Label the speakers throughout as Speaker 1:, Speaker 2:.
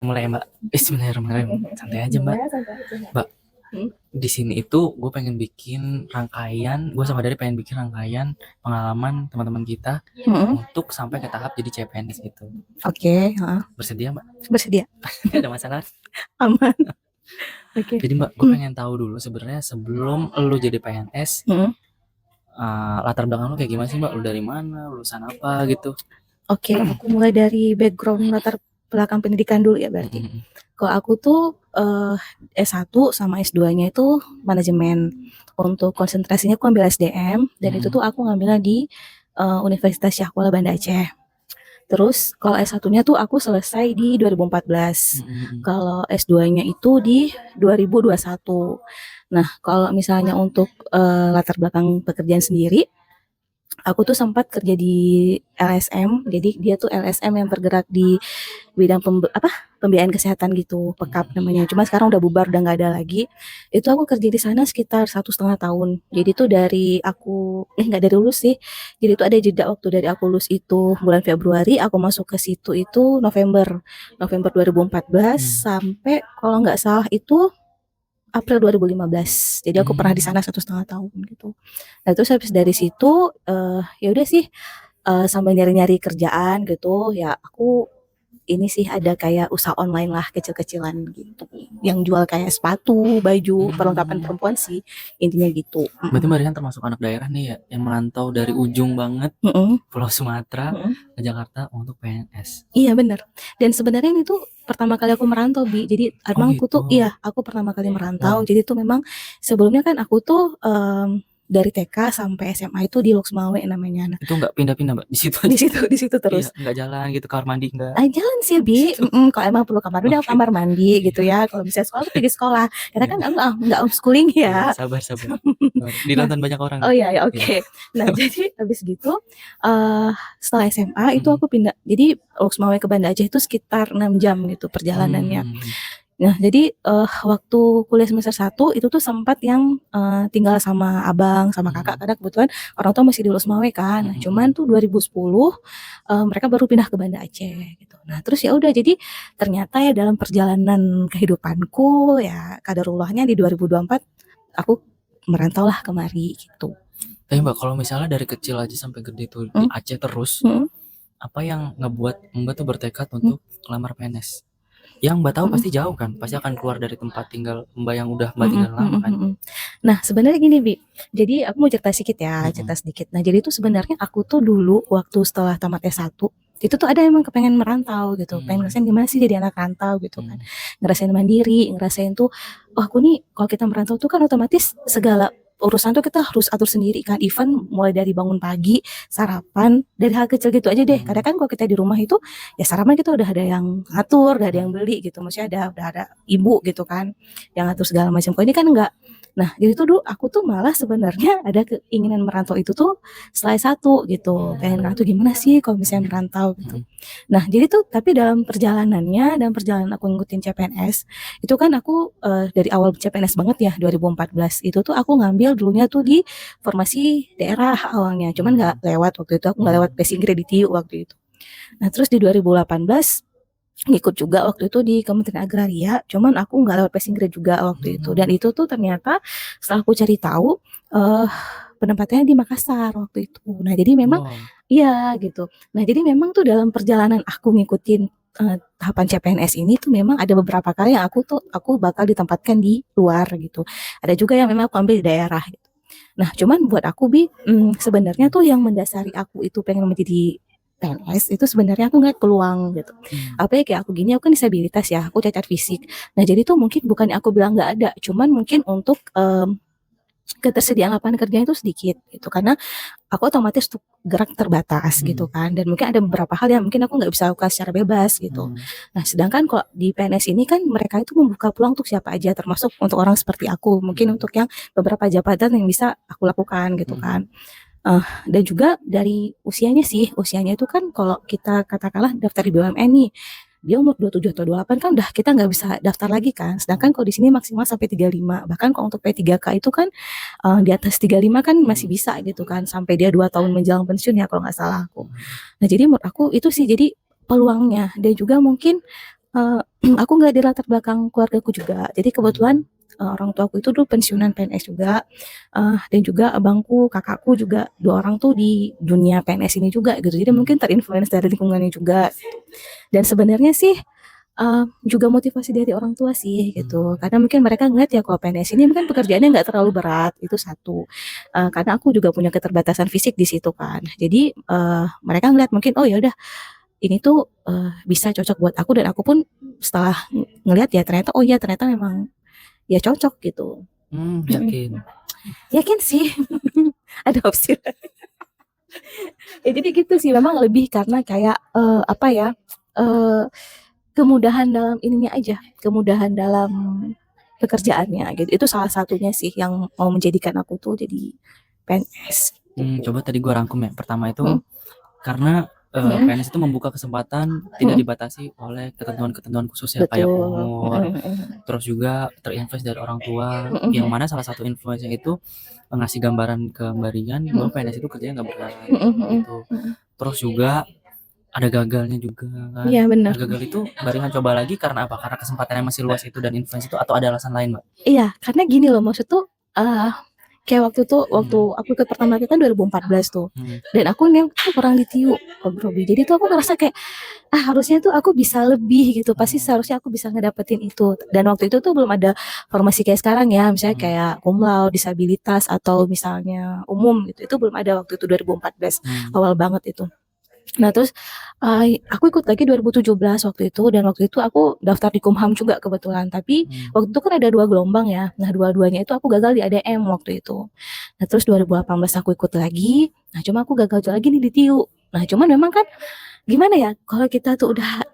Speaker 1: Mulai Mbak. Bismillahirrahmanirrahim. Santai aja Mbak.
Speaker 2: Ya, santai aja.
Speaker 1: Mbak, di sini itu gue pengen bikin rangkaian, gue sama Dari pengen bikin rangkaian pengalaman teman-teman kita untuk sampai ke tahap jadi CPNS gitu.
Speaker 2: Oke,
Speaker 1: Bersedia Mbak?
Speaker 2: bersedia.
Speaker 1: Gak ada masalah.
Speaker 2: Aman. Oke.
Speaker 1: Jadi Mbak, gue pengen tahu dulu sebenarnya sebelum lu jadi PNS, latar belakang lu kayak gimana sih Mbak? Lu dari mana? Lulusan apa gitu?
Speaker 2: Oke, aku mulai dari background latar belakang pendidikan dulu ya berarti. Kalau aku tuh S1 sama S2-nya itu manajemen. Untuk konsentrasinya aku ambil SDM dan itu tuh aku ngambilnya di Universitas Syah Kuala Banda Aceh. Terus kalau S1-nya tuh aku selesai di 2014. Kalau S2-nya itu di 2021. Nah, kalau misalnya untuk latar belakang pekerjaan sendiri, aku tuh sempat kerja di LSM. Jadi dia tuh LSM yang bergerak di bidang pembiayaan kesehatan gitu, PEKAP namanya. Cuma sekarang udah bubar, udah nggak ada lagi. Itu aku kerja di sana sekitar 1,5 tahun. Jadi tuh dari aku nggak dari lulus sih. Jadi tuh ada jeda waktu dari aku lulus itu bulan Februari, aku masuk ke situ itu November 2014 sampai kalau nggak salah itu April 2015. Jadi aku pernah di sana 1,5 tahun gitu. Nah terus habis dari situ ya udah sih sambil nyari-nyari kerjaan gitu ya aku ini sih ada kayak usaha online lah kecil-kecilan gitu yang jual kayak sepatu, baju, perlengkapan perempuan sih intinya gitu.
Speaker 1: Berarti Mbak Rian termasuk anak daerah nih ya yang merantau dari ujung banget Pulau Sumatera ke Jakarta untuk PNS.
Speaker 2: Iya benar. Dan sebenarnya ini tuh pertama kali aku merantau Jadi emang aku tuh aku pertama kali merantau. Jadi tuh memang sebelumnya kan aku tuh dari TK sampai SMA itu di Loksmawe namanya.
Speaker 1: Itu nggak pindah-pindah Mbak di situ
Speaker 2: aja. Di situ terus.
Speaker 1: Iya, nggak jalan gitu kamar mandi nggak?
Speaker 2: Jalan sih kalau emang perlu kamar mandi, kamar mandi gitu ya. Kalau bisa sekolah tuh pergi sekolah. Karena kan nggak homeschooling ya.
Speaker 1: Sabar. Ditonton banyak orang.
Speaker 2: Oh iya ya oke. Nah jadi habis gitu setelah SMA itu aku pindah. Jadi Loksmawe ke Banda Aceh itu sekitar 6 jam gitu perjalanannya. Nah, jadi waktu kuliah semester 1 itu tuh sempat yang tinggal sama abang, sama kakak karena kebetulan orang tua masih di Losmawe kan. Nah, cuman tuh 2010 mereka baru pindah ke Banda Aceh gitu. Nah, terus ya udah jadi ternyata ya dalam perjalanan kehidupanku ya qadarullahnya di 2024 aku merantau lah kemari gitu.
Speaker 1: Tapi Mbak, kalau misalnya dari kecil aja sampai gede tuh di Aceh terus, apa yang ngebuat Mbak tuh bertekad untuk lamar PNS? Yang Mbak tahu pasti jauh kan, pasti akan keluar dari tempat tinggal Mbak yang udah Mbak tinggal lama kan.
Speaker 2: Nah sebenarnya gini Bi, jadi aku mau cerita sedikit. Nah jadi tuh sebenarnya aku tuh dulu waktu setelah tamat S1 itu tuh ada emang kepengen merantau gitu, pengen ngerasain gimana sih jadi anak rantau gitu kan, ngerasain mandiri, ngerasain tuh, oh aku nih kalau kita merantau tuh kan otomatis segala urusan tuh kita harus atur sendiri kan, even mulai dari bangun pagi, sarapan, dari hal kecil gitu aja deh. Karena kan kalau kita di rumah itu ya sarapan kita udah ada yang ngatur, udah ada yang beli gitu, maksudnya udah ada ibu gitu kan yang ngatur segala macam. Kok ini kan enggak. Nah jadi tuh dulu aku tuh malah sebenarnya ada keinginan merantau itu tuh setelah S1 gitu, pengen merantau gimana sih kalau misalnya merantau gitu. Nah jadi tuh tapi dalam perjalanan aku ngikutin CPNS itu kan aku dari awal CPNS banget ya 2014 itu tuh aku ngambil dulunya tuh di formasi daerah awalnya, cuman nggak lewat waktu itu, aku nggak lewat passing grade di TIU waktu itu. Nah terus di 2018 ngikut juga waktu itu di Kementerian Agraria, cuman aku nggak lewat passing grade juga waktu itu. Dan itu tuh ternyata setelah aku cari tahu penempatannya di Makassar waktu itu. Nah jadi memang iya gitu. Nah jadi memang tuh dalam perjalanan aku ngikutin tahapan CPNS ini tuh memang ada beberapa kali yang aku bakal ditempatkan di luar gitu. Ada juga yang memang aku ambil di daerah gitu. Nah cuman buat aku sebenarnya tuh yang mendasari aku itu pengen menjadi PNS itu sebenarnya aku ngeliat peluang gitu. Apalagi kayak aku gini, aku kan disabilitas ya, aku cacat fisik. Nah jadi tuh mungkin bukan aku bilang nggak ada, cuman mungkin untuk ketersediaan lapangan kerja itu sedikit gitu, karena aku otomatis tuh gerak terbatas gitu kan, dan mungkin ada beberapa hal yang mungkin aku nggak bisa lakukan secara bebas gitu. Nah sedangkan kalau di PNS ini kan mereka itu membuka peluang untuk siapa aja, termasuk untuk orang seperti aku, mungkin untuk yang beberapa jabatan yang bisa aku lakukan gitu kan. Dan juga dari usianya itu kan kalau kita katakanlah daftar di BUMN nih, dia umur 27 atau 28 kan udah kita nggak bisa daftar lagi kan. Sedangkan kalau di sini maksimal sampai 35. Bahkan kalau untuk P3K itu kan di atas 35 kan masih bisa gitu kan, sampai dia 2 tahun menjelang pensiun ya kalau nggak salah aku. Nah jadi menurut aku itu sih jadi peluangnya, dan juga mungkin Aku nggak di latar belakang keluargaku juga. Jadi kebetulan orang tuaku itu dulu pensiunan PNS juga, dan juga abangku, kakakku juga 2 orang tuh di dunia PNS ini juga gitu. Jadi mungkin terinfluence dari lingkungannya juga. Dan sebenarnya sih juga motivasi dari orang tua sih gitu. Karena mungkin mereka ngeliat ya kalau PNS ini mungkin pekerjaannya nggak terlalu berat, itu satu. Karena aku juga punya keterbatasan fisik di situ kan. Jadi mereka ngeliat mungkin oh ya udah ini tuh bisa cocok buat aku dan aku pun setelah ngelihat ya ternyata oh ya ternyata memang ya cocok gitu.
Speaker 1: Yakin.
Speaker 2: Yakin sih. Ada opsi. Ya jadi gitu sih memang lebih karena kayak apa ya kemudahan dalam ininya aja, kemudahan dalam pekerjaannya gitu. Itu salah satunya sih yang mau menjadikan aku tuh jadi PNS.
Speaker 1: Coba tadi gue rangkum ya. Pertama itu karena PNS itu membuka kesempatan tidak dibatasi oleh ketentuan-ketentuan khusus ya kayak umur, terus juga terinfluence dari orang tua, yang mana salah satu influence-nya itu ngasih gambaran ke Mbak Rian bahwa PNS itu kerjanya nggak berat gitu. Terus juga ada gagalnya juga kan.
Speaker 2: Iya benar.
Speaker 1: Gagal itu Mbak Rian coba lagi karena apa? Karena kesempatannya masih luas itu dan influence itu atau ada alasan lain, Mbak?
Speaker 2: Iya, karena gini loh maksud tuh kayak waktu aku ikut pertama kali kan 2014 tuh. Dan aku nih tuh kurang ditiu Bro Robi. Jadi tuh aku ngerasa kayak harusnya tuh aku bisa lebih gitu. Pasti seharusnya aku bisa ngedapetin itu. Dan waktu itu tuh belum ada formasi kayak sekarang ya, misalnya kayak cum laude, disabilitas atau misalnya umum gitu. Itu belum ada waktu itu 2014. Awal banget itu. Nah terus aku ikut lagi 2017 waktu itu dan waktu itu aku daftar di Kumham juga kebetulan tapi waktu itu kan ada 2 gelombang ya. Nah dua-duanya itu aku gagal di ADM waktu itu. Nah terus 2018 aku ikut lagi. Nah cuma aku gagal lagi nih di TIU. Nah cuman memang kan gimana ya kalau kita tuh udah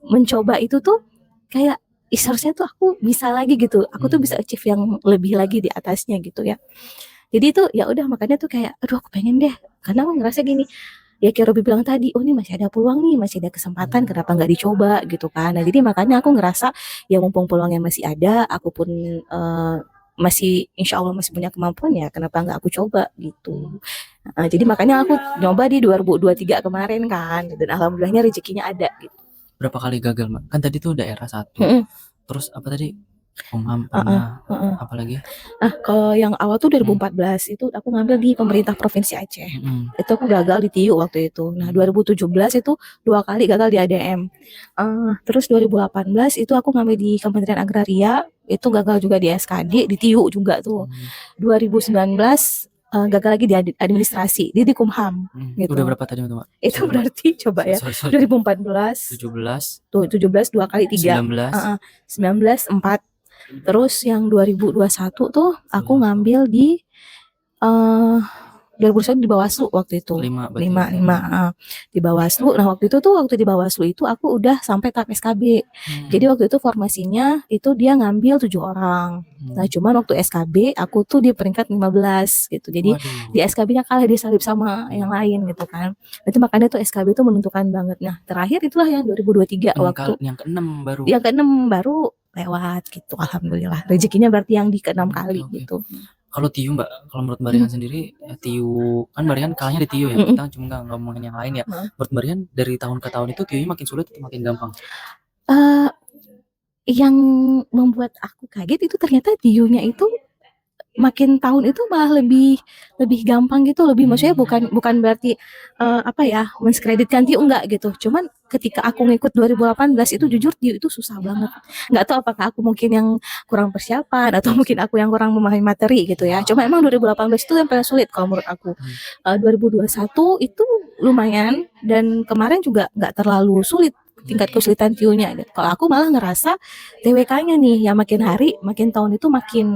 Speaker 2: mencoba itu tuh kayak seharusnya tuh aku bisa lagi gitu. Aku tuh bisa achieve yang lebih lagi di atasnya gitu ya. Jadi itu ya udah makanya tuh kayak aduh aku pengen deh karena aku ngerasa gini ya kayak Robi bilang tadi, oh ini masih ada peluang nih, masih ada kesempatan, kenapa nggak dicoba gitu kan. Nah jadi makanya aku ngerasa ya mumpung peluangnya masih ada, aku pun masih insya Allah masih punya kemampuan ya, kenapa nggak aku coba gitu. Jadi makanya aku nyoba di 2023 kemarin kan, dan alhamdulillahnya rezekinya ada gitu.
Speaker 1: Berapa kali gagal, Mbak? Kan tadi tuh daerah 1. Terus apa tadi? Kumham pernah, apalagi?
Speaker 2: Kalau yang awal tuh 2014 itu aku ngambil di pemerintah provinsi Aceh. Itu aku gagal di TIU waktu itu. Nah 2017 itu 2 kali gagal di ADM. Terus 2018 itu aku ngambil di Kementerian Agraria, itu gagal juga di SKD, di TIU juga tuh. 2019 gagal lagi di administrasi, di Kumham. Gitu.
Speaker 1: Udah berapa tadi Mbak?
Speaker 2: Itu berarti coba ya 2014 tuh 17 2 kali 3 19 4 terus yang 2021 tuh aku ngambil di 2021 di Bawaslu waktu itu 5 di Bawaslu. Nah waktu itu di Bawaslu itu aku udah sampai tahap SKB. Jadi waktu itu formasinya itu dia ngambil 7 orang. Nah cuman waktu SKB aku tuh di peringkat 15 gitu. Jadi di SKB-nya kalah disalip sama yang lain gitu kan. Itu makanya tuh SKB itu menentukan banget. Nah terakhir itulah yang 2023 waktu
Speaker 1: yang ke-6 baru.
Speaker 2: Yang ke-6 baru lewat gitu. Alhamdulillah. Rezekinya berarti yang di ke-6 kali gitu.
Speaker 1: Kalau TIU Mbak, kalau menurut Mbak Rian sendiri, TIU kan Mbak Rian kalahnya di TIU ya, kita cuma nggak ngomongin yang lain ya. Menurut Mbak Rian dari tahun ke tahun itu TIU makin sulit atau makin gampang?
Speaker 2: Yang membuat aku kaget itu ternyata TIU-nya itu makin tahun itu malah lebih gampang gitu, lebih maksudnya bukan berarti apa ya menskreditkan TIU enggak gitu. Cuman ketika aku ngikut 2018 itu jujur TIU itu susah banget. Nggak tahu apakah aku mungkin yang kurang persiapan atau mungkin aku yang kurang memahami materi gitu ya. Cuma emang 2018 itu yang paling sulit kalau menurut aku. 2021 itu lumayan dan kemarin juga nggak terlalu sulit tingkat kesulitan TIU-nya gitu. Kalau aku malah ngerasa TWK-nya nih yang makin hari makin tahun itu makin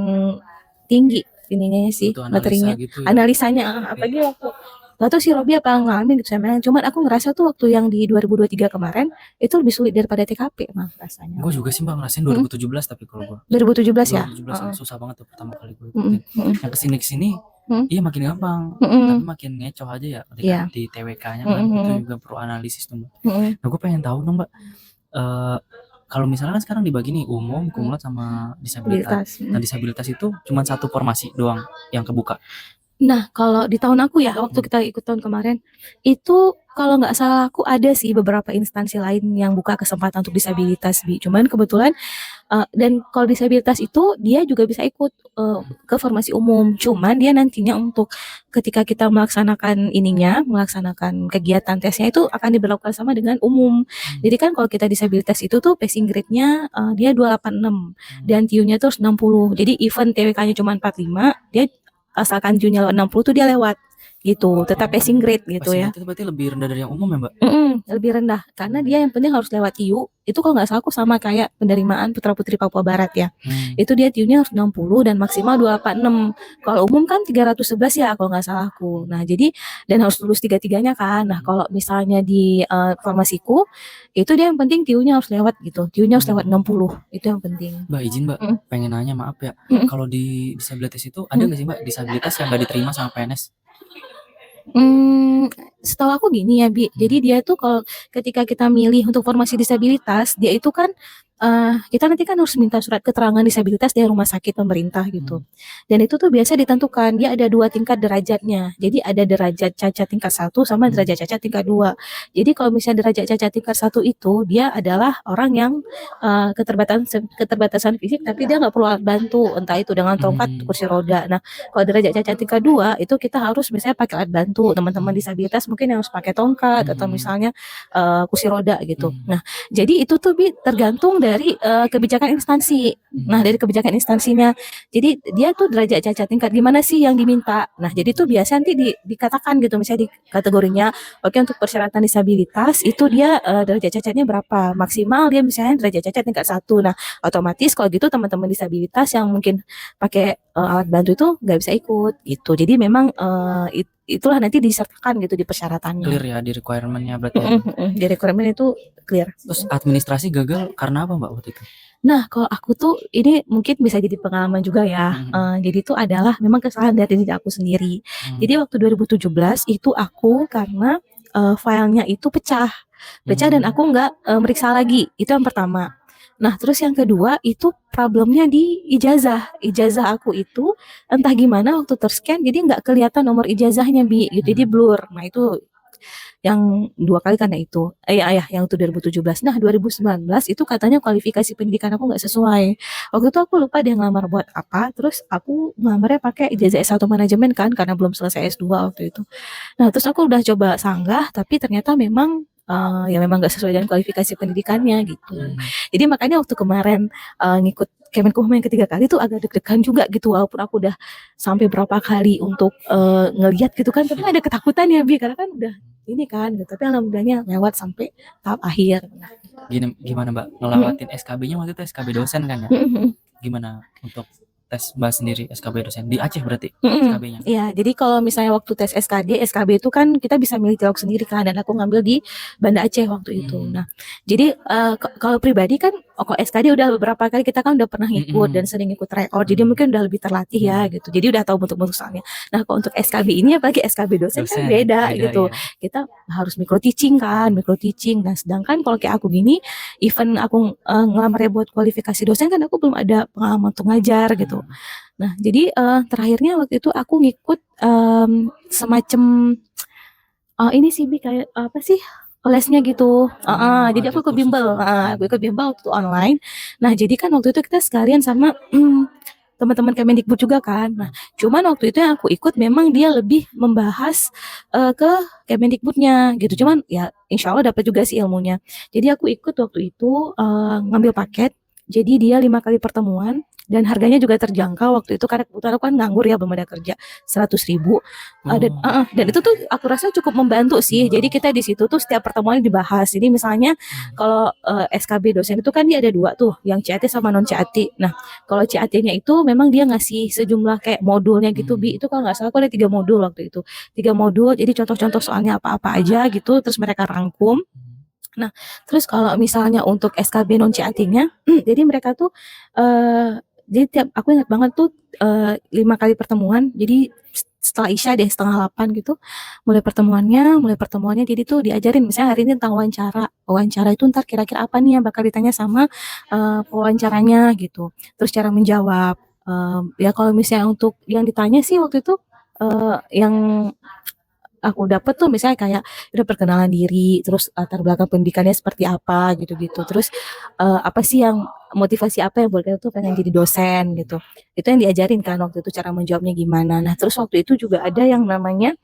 Speaker 2: tinggi ininya sih materinya gitu ya. Analisanya apalagi waktu gak tau si Robi apa ngalamin gitu saya cuman aku ngerasa tuh waktu yang di 2023 kemarin itu lebih sulit daripada TKP mah rasanya.
Speaker 1: Gue juga sih Mbak ngerasain 2017 tapi kalau gue
Speaker 2: 2017 ya
Speaker 1: 2017 susah banget tuh pertama kali gue ikutin. Yang kesini iya makin gampang tapi makin ngecoh aja ya ketika di TWK-nya kan itu juga perlu analisis tuh Mbak. Nah gue pengen tahu dong Mbak, kalau misalnya kan sekarang dibagi nih umum, cum laude sama disabilitas. Nah disabilitas itu cuma satu formasi doang yang kebuka.
Speaker 2: Nah, kalau di tahun aku ya, waktu kita ikut tahun kemarin, itu kalau nggak salah aku ada sih beberapa instansi lain yang buka kesempatan untuk disabilitas, Bi. Cuman kebetulan dan kalau disabilitas itu dia juga bisa ikut ke formasi umum. Cuman dia nantinya untuk ketika kita melaksanakan kegiatan tesnya itu akan diberlakukan sama dengan umum. Jadi kan kalau kita disabilitas itu tuh passing grade-nya dia 286 dan TU-nya tuh 60. Jadi even TWK-nya cuma 45, dia asalkan TU-nya 60 tuh dia lewat gitu. Tetap passing grade gitu
Speaker 1: Passing
Speaker 2: ya.
Speaker 1: grade itu berarti lebih rendah dari yang umum ya, Mbak?
Speaker 2: Lebih rendah karena dia yang penting harus lewat TIU. Itu kalau nggak salah aku sama kayak penerimaan putra-putri Papua Barat ya. Itu dia TIU-nya harus 60 dan maksimal 286. Kalau umum kan 311 ya kalau nggak salah aku. Nah, jadi dan harus lulus tiga-tiganya kan. Nah, kalau misalnya di formasiku itu dia yang penting TIU-nya harus lewat gitu. TIU-nya harus lewat 60. Itu yang penting.
Speaker 1: Mbak izin Mbak, pengen nanya, maaf ya. Kalau di disabilitas itu ada nggak sih Mbak disabilitas yang nggak diterima sama PNS?
Speaker 2: Setahu aku gini ya, Bi. Jadi dia tuh kalau ketika kita milih untuk formasi disabilitas, dia itu kan kita nanti kan harus minta surat keterangan disabilitas dari rumah sakit pemerintah gitu. Dan itu tuh biasa ditentukan dia ada 2 tingkat derajatnya. Jadi ada derajat cacat tingkat 1 sama derajat cacat tingkat 2. Jadi kalau misalnya derajat cacat tingkat 1 itu dia adalah orang yang keterbatasan fisik tapi dia nggak perlu alat bantu, entah itu dengan tongkat, kursi roda. Nah, kalau derajat cacat tingkat 2 itu kita harus misalnya pakai alat bantu. Teman-teman disabilitas mungkin yang harus pakai tongkat atau misalnya kursi roda gitu. Nah, jadi itu tuh tergantung dari kebijakan instansi. Nah, dari kebijakan instansinya. Jadi dia tuh derajat cacat tingkat gimana sih yang diminta. Nah, jadi tuh biasa nanti dikatakan gitu misalnya di kategorinya, oke untuk persyaratan disabilitas itu dia derajat cacatnya berapa? Maksimal dia misalnya derajat cacat tingkat 1. Nah, otomatis kalau gitu teman-teman disabilitas yang mungkin pakai alat bantu itu nggak bisa ikut gitu. Jadi memang itulah nanti disertakan gitu di persyaratannya.
Speaker 1: Clear ya di requirement-nya berarti ya.
Speaker 2: Di requirement itu clear.
Speaker 1: Terus administrasi gagal karena apa Mbak waktu itu?
Speaker 2: Nah, kalau aku tuh ini mungkin bisa jadi pengalaman juga ya. Jadi itu adalah memang kesalahan dari diri aku sendiri. Jadi waktu 2017 itu aku karena filenya itu pecah dan aku nggak meriksa lagi. Itu yang pertama. Nah, terus yang kedua itu problemnya di ijazah aku itu entah gimana waktu terscan jadi nggak kelihatan nomor ijazahnya Bi, gitu. Jadi blur. Nah, itu yang 2 kali karena itu. Yang itu 2017. Nah, 2019 itu katanya kualifikasi pendidikan aku nggak sesuai. Waktu itu aku lupa dia ngelamar buat apa, terus aku ngelamarnya pakai ijazah S1 manajemen kan karena belum selesai S2 waktu itu. Nah, terus aku udah coba sanggah tapi ternyata memang ya memang nggak sesuai dengan kualifikasi pendidikannya gitu. Jadi makanya waktu kemarin ngikut Kemenkumham yang ketiga kali tuh agak deg-degan juga gitu walaupun aku udah sampai berapa kali untuk ngelihat gitu kan, tapi ada ketakutan ya Bi karena kan udah ini kan gitu. Tapi alhamdulillahnya lewat sampai tahap akhir.
Speaker 1: Gimana Mbak ngelewatin SKB-nya waktu itu SKB dosen kan ya? Gimana untuk tes Mbak sendiri SKB dosen di Aceh berarti SKB-nya?
Speaker 2: Iya, jadi kalau misalnya waktu tes SKB itu kan kita bisa milih jalur sendiri kan, dan aku ngambil di Banda Aceh waktu itu. Nah, jadi kalau pribadi kan, kalau SKD udah beberapa kali kita kan udah pernah ngikut dan sering ikut tryout, jadi mungkin udah lebih terlatih ya gitu. Jadi udah tahu bentuk-bentuk soalnya. Nah, kalau untuk SKB ini apalagi SKB dosen kan beda gitu. Ya. Kita harus micro teaching. Nah, sedangkan kalau kayak aku gini, even aku ngelamarnya buat kualifikasi dosen kan aku belum ada pengalaman untuk ngajar gitu. Nah, jadi terakhirnya waktu itu aku ngikut semacam ini sih Bi kayak apa sih lesnya gitu. Jadi aku ke bimbel. Aku ikut bimbel waktu online. Nah, jadi kan waktu itu kita sekalian sama teman-teman Kemendikbud juga kan. Nah, cuman waktu itu yang aku ikut memang dia lebih membahas ke Kemendikbudnya gitu. Cuman ya insya Allah dapat juga sih ilmunya. Jadi aku ikut waktu itu ngambil paket. Jadi dia 5 kali pertemuan dan harganya juga terjangkau waktu itu karena kebetulan aku kan nganggur ya belum ada kerja 100.000 dan itu tuh aku rasa cukup membantu sih. Jadi kita di situ tuh setiap pertemuan dibahas. Jadi misalnya kalau SKB dosen itu kan dia ada 2 tuh, yang CAT sama non CAT. Nah, kalau CAT-nya itu memang dia ngasih sejumlah kayak modulnya gitu Bi. Itu kalau nggak salah aku ada 3 modul waktu itu. 3 modul, jadi contoh-contoh soalnya apa-apa aja gitu, terus mereka rangkum. Nah, terus kalau misalnya untuk SKB non CAT-nya, jadi mereka tuh jadi aku ingat banget tuh 5 kali pertemuan. Jadi setelah Isya deh 7:30 gitu mulai pertemuannya jadi tuh diajarin misalnya hari ini tentang wawancara itu ntar kira-kira apa nih yang bakal ditanya sama pewawancaranya gitu, terus cara menjawab. Ya kalau misalnya untuk yang ditanya sih waktu itu yang aku dapat tuh misalnya kayak udah perkenalan diri, terus latar belakang pendidikannya seperti apa gitu-gitu. Terus apa sih yang motivasi apa yang buat kita tuh pengen jadi dosen gitu. Itu yang diajarin kan waktu itu cara menjawabnya gimana. Nah, terus waktu itu juga ada yang namanya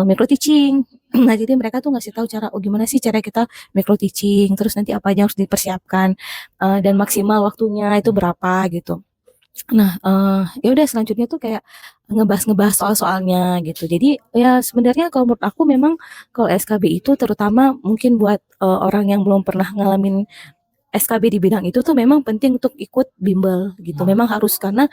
Speaker 2: micro teaching. Nah, jadi mereka tuh ngasih tahu cara oh gimana sih cara kita micro teaching, terus nanti apa aja harus dipersiapkan dan maksimal waktunya itu berapa gitu. Nah, ya udah selanjutnya tuh kayak ngebahas-ngebahas soal-soalnya gitu. Jadi ya sebenarnya kalau menurut aku memang kalau SKB itu terutama mungkin buat orang yang belum pernah ngalamin SKB di bidang itu tuh memang penting untuk ikut bimbel gitu. Memang harus karena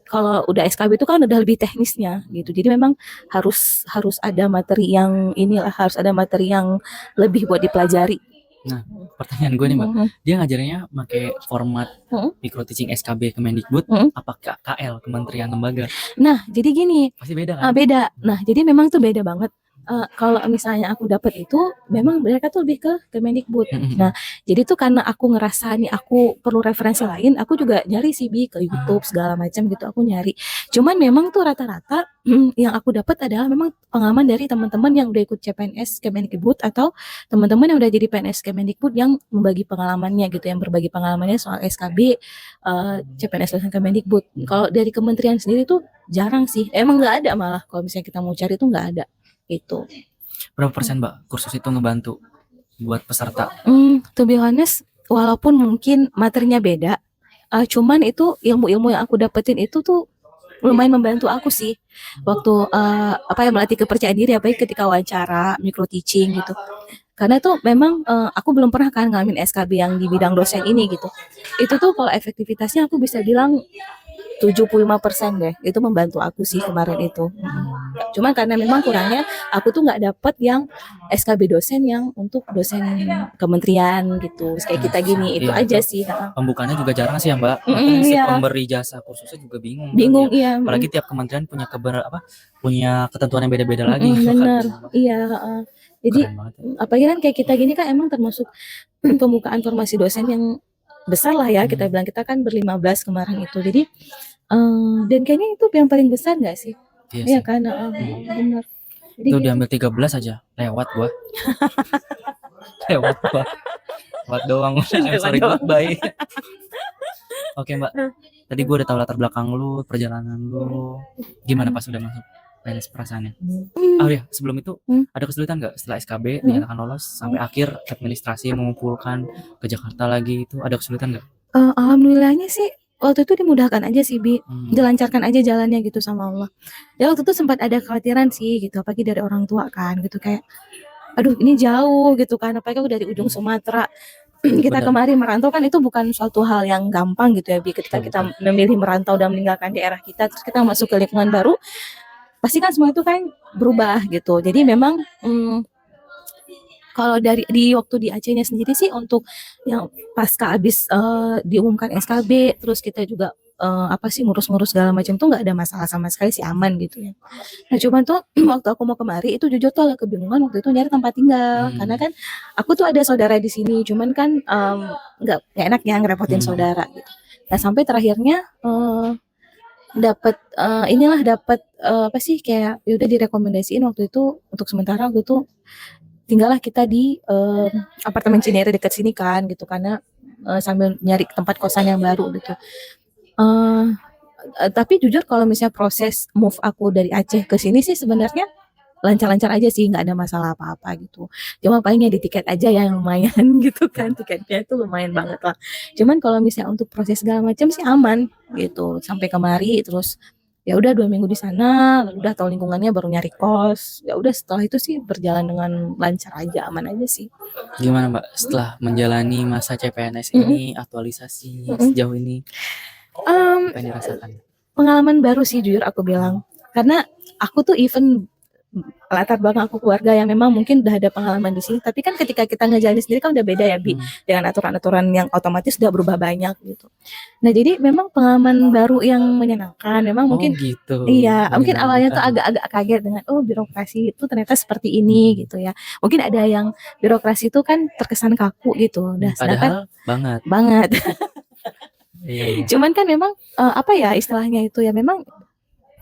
Speaker 2: kalau udah SKB itu kan udah lebih teknisnya gitu. Jadi memang harus harus ada materi yang inilah harus ada materi yang lebih buat dipelajari.
Speaker 1: Nah, pertanyaan gue nih Mbak, dia ngajarnya pakai format micro teaching SKB Kemendikbud apa KL Kementerian Lembaga?
Speaker 2: Nah, jadi gini,
Speaker 1: Pasti beda kan?
Speaker 2: beda. Nah, jadi memang tuh beda banget. Kalau misalnya aku dapat itu, memang mereka tuh lebih ke Kemendikbud. Nah, jadi tuh karena aku ngerasa nih aku perlu referensi lain, aku juga nyari sih Bi ke YouTube segala macam gitu aku nyari. Cuman memang tuh rata-rata yang aku dapat adalah memang pengalaman dari teman-teman yang udah ikut CPNS Kemendikbud atau teman-teman yang udah jadi PNS Kemendikbud yang membagi pengalamannya gitu, yang berbagi pengalamannya soal SKB, CPNS dan Kemendikbud. Kalau dari kementerian sendiri tuh jarang sih, emang nggak ada malah kalau misalnya kita mau cari tuh nggak ada gitu.
Speaker 1: Berapa persen Mbak kursus itu ngebantu buat peserta?
Speaker 2: To be honest, walaupun mungkin materinya beda, cuman itu ilmu-ilmu yang aku dapetin itu tuh lumayan membantu aku sih waktu apa ya melatih kepercayaan diri apalagi ketika wawancara micro teaching gitu. Karena tuh memang aku belum pernah kan ngalamin SKB yang di bidang dosen ini gitu. Itu tuh kalau efektivitasnya aku bisa bilang 75% deh. Itu membantu aku sih kemarin itu. Cuman karena memang kurangnya aku tuh nggak dapet yang SKB dosen yang untuk dosen kementerian gitu. Kayak kita gini itu
Speaker 1: Iya,
Speaker 2: aja
Speaker 1: itu
Speaker 2: sih.
Speaker 1: pembukaannya juga jarang sih ya Mbak. Makanya si
Speaker 2: Iya.
Speaker 1: pemberi jasa kursusnya juga bingung.
Speaker 2: Bingung
Speaker 1: kan, ya.
Speaker 2: iya.
Speaker 1: Apalagi tiap kementerian punya punya ketentuan yang beda-beda lagi.
Speaker 2: Bener. Iya. Jadi
Speaker 1: Keren banget ya.
Speaker 2: apalagi kan kayak kita gini kan emang termasuk pembukaan formasi dosen yang besar lah ya kita bilang kita kan ber-15 kemarin itu jadi dan kayaknya itu yang paling besar nggak sih? Iya kan, benar. Jadi
Speaker 1: Itu
Speaker 2: gitu.
Speaker 1: diambil 13 aja, lewat gua. Lewat gua. Lewat doang, sorry goodbye. Oke Mbak, tadi gua udah tahu latar belakang lu, perjalanan lu, gimana pas udah masuk PNS perasaannya? Oh ya, sebelum itu ada kesulitan nggak setelah SKB dinyatakan lolos sampai akhir administrasi mengumpulkan ke Jakarta lagi itu ada kesulitan nggak?
Speaker 2: Alhamdulillahnya sih waktu itu dimudahkan aja sih Bi, dilancarkan aja jalannya gitu sama Allah. Ya waktu itu sempat ada kekhawatiran sih gitu, apalagi dari orang tua kan gitu kayak, aduh ini jauh gitu kan, apalagi aku dari ujung Sumatera. Kita kemarin merantau kan itu bukan suatu hal yang gampang gitu ya Bi, ketika kita memilih merantau dan meninggalkan daerah kita, terus kita masuk ke lingkungan baru, pasti kan semua itu kan berubah gitu. Jadi memang kalau di waktu di Acehnya sendiri sih untuk yang pasca habis diumumkan SKB, terus kita juga apa sih ngurus-ngurus segala macam tuh nggak ada masalah sama sekali sih aman gitu ya. Nah cuman tuh waktu aku mau kemari itu jujur tuh agak kebingungan waktu itu nyari tempat tinggal karena kan aku tuh ada saudara di sini, cuman kan nggak enak ya ngerepotin saudara gitu. Nah sampai terakhirnya dapat dapat apa sih kayak ya udah direkomendasiin waktu itu untuk sementara waktu itu tinggallah kita di apartemen Cinere dekat sini kan gitu karena sambil nyari tempat kosan yang baru gitu. Tapi jujur kalau misalnya proses move aku dari Aceh ke sini sih sebenarnya lancar-lancar aja sih, nggak ada masalah apa-apa gitu. Cuma palingnya di tiket aja yang lumayan gitu kan, tiketnya itu lumayan banget lah. Cuman kalau misalnya untuk proses segala macam sih aman gitu sampai kemari terus ya udah 2 minggu di sana, udah tahu lingkungannya baru nyari kos. Ya udah setelah itu sih berjalan dengan lancar aja, aman aja sih.
Speaker 1: Gimana Mbak setelah menjalani masa CPNS ini, aktualisasi sejauh ini? Apa yang dirasakan?
Speaker 2: Pengalaman baru sih jujur aku bilang. Karena aku tuh even latar belakang aku keluarga yang memang mungkin udah ada pengalaman di sini, tapi kan ketika kita ngejalanin sendiri kan udah beda ya Bi, dengan aturan-aturan yang otomatis udah berubah banyak gitu. Nah jadi memang pengalaman baru yang menyenangkan, memang mungkin
Speaker 1: gitu.
Speaker 2: Iya, mungkin awalnya tuh agak-agak kaget dengan birokrasi itu ternyata seperti ini gitu ya. Mungkin ada yang birokrasi itu kan terkesan kaku gitu. Nah, sedangkan banget.
Speaker 1: Iya.
Speaker 2: Cuman kan memang apa ya istilahnya itu ya memang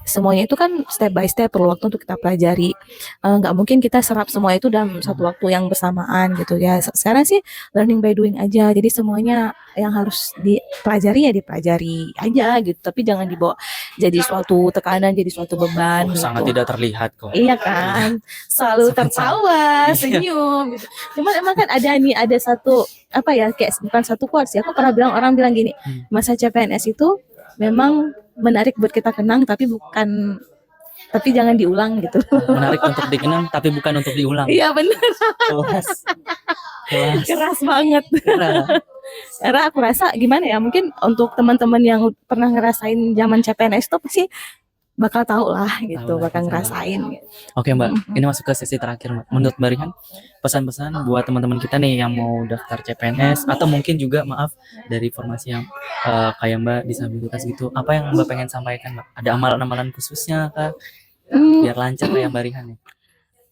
Speaker 2: semuanya itu kan step by step, perlu waktu untuk kita pelajari. Nggak mungkin kita serap semua itu dalam satu waktu yang bersamaan gitu ya. Sekarang sih learning by doing aja. Jadi semuanya yang harus dipelajari ya dipelajari aja gitu. Tapi jangan dibawa jadi suatu tekanan, jadi suatu beban
Speaker 1: Sangat
Speaker 2: gitu.
Speaker 1: tidak terlihat kok.
Speaker 2: Iya kan, selalu tertawa, senyum gitu. Cuman emang kan ada satu apa ya, kayak bukan satu quotes ya. Aku pernah bilang, orang bilang gini, masa CPNS itu memang menarik buat kita kenang, tapi jangan diulang gitu.
Speaker 1: Menarik untuk dikenang tapi bukan untuk diulang.
Speaker 2: Iya benar. Keras banget. Karena aku rasa gimana ya, mungkin untuk teman-teman yang pernah ngerasain zaman CPNS itu pasti bakal tahu lah gitu, bakal ngerasain gitu.
Speaker 1: Oke Mbak, ini masuk ke sesi terakhir Mbak. Menurut Mbak Rihan, pesan-pesan buat teman-teman kita nih yang mau daftar CPNS atau mungkin juga maaf dari formasi yang kayak Mbak disabilitas gitu, apa yang Mbak pengen sampaikan Mbak? Ada amalan-amalan khususnya kah? Biar lancar kayak Mbak Rihan nih.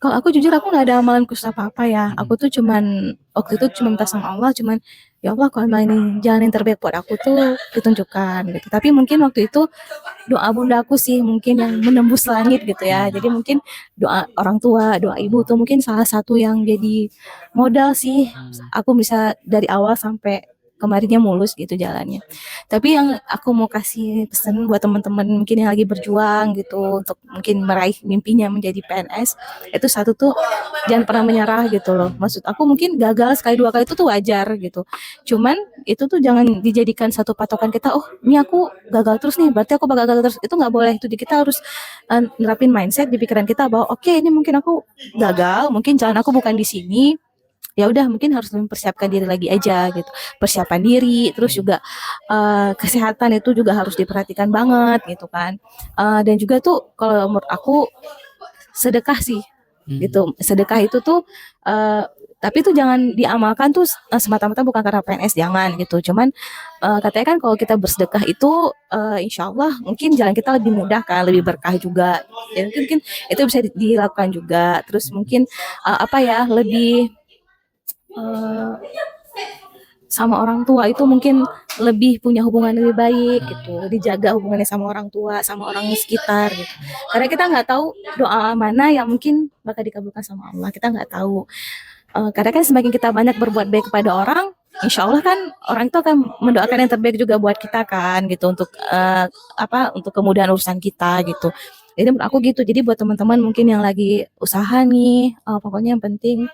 Speaker 2: Kalau aku jujur aku nggak ada amalan khusus apa-apa ya. Aku tuh cuman waktu itu cuma minta sama Allah, cuman ya Allah kalau emang ini jalan yang terbaik buat aku tuh ditunjukkan gitu. Tapi mungkin waktu itu doa bunda aku sih mungkin yang menembus langit gitu ya. Jadi mungkin doa orang tua, doa ibu tuh mungkin salah satu yang jadi modal sih. Aku bisa dari awal sampai kemarinnya mulus gitu jalannya. Tapi yang aku mau kasih pesan buat teman-teman mungkin yang lagi berjuang gitu untuk mungkin meraih mimpinya menjadi PNS, itu satu tuh jangan pernah menyerah gitu loh. Maksud aku mungkin gagal sekali dua kali itu tuh wajar gitu. Cuman itu tuh jangan dijadikan satu patokan kita, oh ini aku gagal terus nih, berarti aku bakal gagal terus. Itu nggak boleh. Itu kita harus nerapin mindset di pikiran kita bahwa oke, ini mungkin aku gagal, mungkin jalan aku bukan di sini. Ya udah, mungkin harus mempersiapkan diri lagi aja gitu, persiapan diri, terus juga kesehatan itu juga harus diperhatikan banget gitu kan. Dan juga tuh kalau menurut aku sedekah sih gitu. Sedekah itu tuh tapi itu jangan diamalkan tuh semata-mata bukan karena PNS, jangan gitu. Cuman katanya kan kalau kita bersedekah itu insya Allah mungkin jalan kita lebih mudah kan, lebih berkah juga. Dan mungkin itu bisa dilakukan juga. Terus mungkin apa ya, lebih sama orang tua itu mungkin lebih punya hubungan lebih baik gitu, dijaga hubungannya sama orang tua, sama orang sekitar gitu. Karena kita nggak tahu doa mana yang mungkin bakal dikabulkan sama Allah, kita nggak tahu. Karena kan semakin kita banyak berbuat baik kepada orang, insya Allah kan orang itu akan mendoakan yang terbaik juga buat kita kan gitu, untuk untuk kemudahan urusan kita gitu. Jadi menurut aku gitu. Jadi buat teman-teman mungkin yang lagi usaha nih, pokoknya yang penting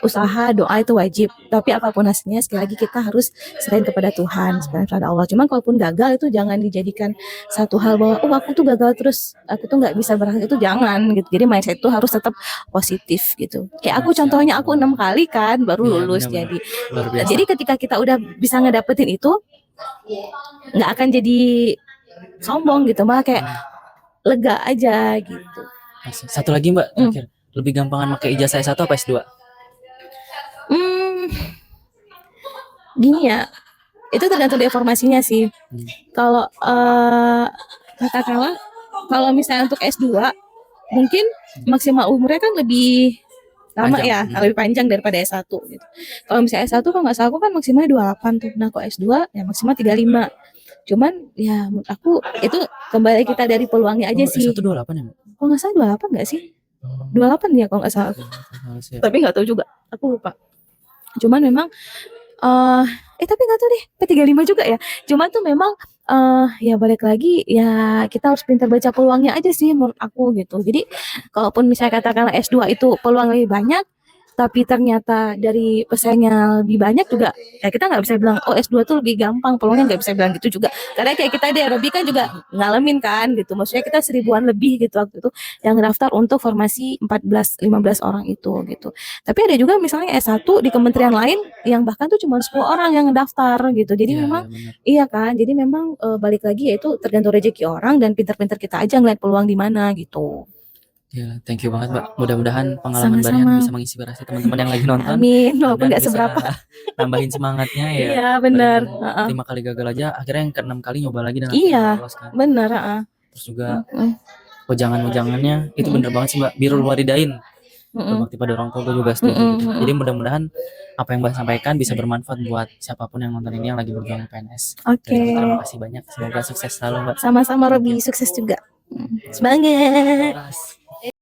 Speaker 2: usaha, doa itu wajib. Tapi apapun hasilnya sekali lagi kita harus serahin kepada Tuhan, serahin kepada Allah. Cuman kalaupun gagal itu jangan dijadikan satu hal bahwa oh aku tuh gagal terus aku tuh nggak bisa berhasil, itu jangan gitu. Jadi mindset itu harus tetap positif gitu. Kayak aku contohnya, aku 6 kali kan baru lulus. Jadi ketika kita udah bisa ngedapetin itu, nggak akan jadi sombong gitu, malah kayak lega aja gitu.
Speaker 1: Satu lagi Mbak, terakhir, lebih gampangan pakai ijazah S1 apa S2?
Speaker 2: Gini ya, itu tergantung dari informasinya sih. Kalau katakanlah kalau misalnya untuk S2 mungkin maksimal umurnya kan lebih lama panjang, ya, lebih panjang daripada S1 gitu. Kalau misalnya S1 kalau nggak salah aku kan maksimalnya 28 tuh. Nah kalau S2 ya maksimal 35. Cuman ya menurut aku itu kembali kita dari peluangnya aja sih.
Speaker 1: S1 28 ya Mbak?
Speaker 2: Kalau nggak salah 28 nggak sih? 28 ya kalau nggak salah. Tapi nggak tahu juga, aku lupa. Cuman memang tapi nggak tahu deh, P35 juga ya. Cuma tuh memang ya balik lagi ya kita harus pintar baca peluangnya aja sih menurut aku gitu. Jadi kalaupun misalnya katakanlah S2 itu peluang lebih banyak, tapi ternyata dari pesaingnya lebih banyak juga, ya kita nggak bisa bilang oh S2 tuh lebih gampang peluangnya, nggak bisa bilang gitu juga. Karena kayak kita di Arobi kan juga ngalamin kan gitu, maksudnya kita 1000-an lebih gitu waktu itu yang daftar untuk formasi 14-15 orang itu gitu. Tapi ada juga misalnya S1 di kementerian lain yang bahkan tuh cuma 10 orang yang daftar gitu. Jadi memang iya kan, jadi memang balik lagi yaitu tergantung rezeki orang dan pintar-pintar kita aja ngeliat peluang di mana gitu.
Speaker 1: Ya, thank you banget Mbak. Mudah-mudahan pengalaman Mbak Rihan bisa menginspirasi teman-teman yang lagi nonton.
Speaker 2: Amin, walaupun nggak seberapa.
Speaker 1: Nambahin semangatnya ya.
Speaker 2: Iya benar.
Speaker 1: 5 kali gagal aja, akhirnya yang ke-6 kali nyoba lagi dan
Speaker 2: iya benar.
Speaker 1: Terus juga ujangan-ujangannya itu bener banget sih Mbak. Birrul walidain, berbakti pada orang tua, gue juga setuju gitu. Jadi mudah-mudahan apa yang Mbak sampaikan bisa bermanfaat buat siapapun yang nonton ini yang lagi berjuang PNS.
Speaker 2: Oke.
Speaker 1: Terima kasih banyak. Semoga sukses selalu Mbak.
Speaker 2: Sama-sama Robi, sukses juga. Semangat.
Speaker 1: Keras.